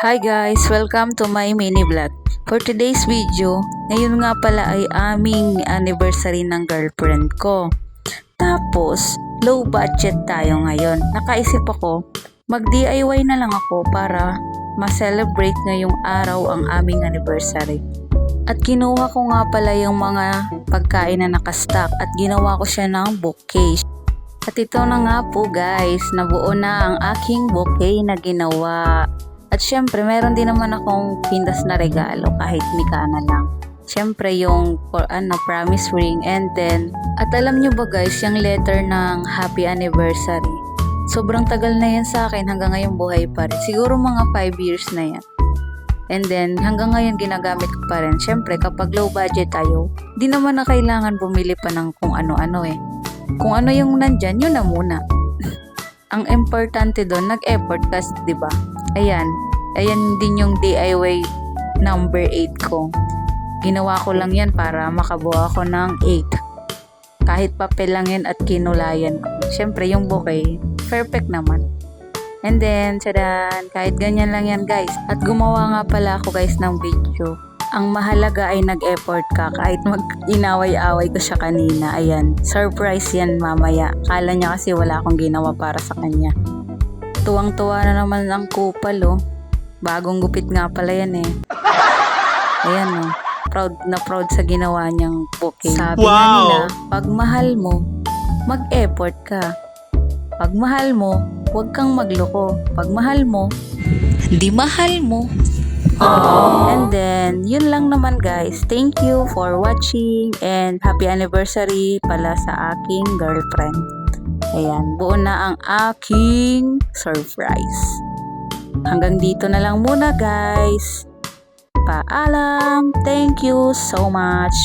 Hi guys! Welcome to my mini vlog. For today's video, ngayon nga pala ay aming anniversary ng girlfriend ko. Tapos, low budget tayo ngayon. Nakaisip ako, mag-DIY na lang ako para ma-celebrate ngayong araw ang aming anniversary. At kinuha ko nga pala yung mga pagkain na nakastock at ginawa ko siya ng bouquet. At ito na nga po guys, nabuo na ang aking bouquet na ginawa. At syempre, meron din naman akong pindas na regalo kahit mika na lang. Syempre, yung promise ring and then, at alam nyo ba guys, yung letter ng happy anniversary. Sobrang tagal na yan sa akin, hanggang ngayon buhay pa rin. Siguro mga 5 years na yan. And then, hanggang ngayon ginagamit ko pa rin. Syempre, kapag low budget tayo, di naman na kailangan bumili pa ng kung ano-ano eh. Kung ano yung nandyan, yun na muna. Ang importante doon, nag-effort kasi, di ba? Ayan din yung DIY number 8 ko. Ginawa ko lang yan para makabuo ako ng 8. Kahit papel lang yan at kinulayan ko. Siyempre yung bouquet, perfect naman. And then, tsadan, kahit ganyan lang yan guys. At gumawa nga pala ako guys ng video. Ang mahalaga ay nag-effort ka kahit mag-inaway-away ko siya kanina. Ayan, surprise yan mamaya. Kala niya kasi wala akong ginawa para sa kanya. Tuwang-tuwa na naman ang kupal oh. Bagong gupit nga pala yan eh. Ayan oh. Proud na proud sa ginawa niyang bouquet. Sabi nga nila, pag mahal mo, mag-effort ka. Pag mahal mo, huwag kang magloko. Pag mahal mo, di mahal mo. And then, yun lang naman guys. Thank you for watching and happy anniversary pala sa aking girlfriend. Ayan, buo na ang aking surprise. Hanggang dito na lang muna guys. Paalam. Thank you so much.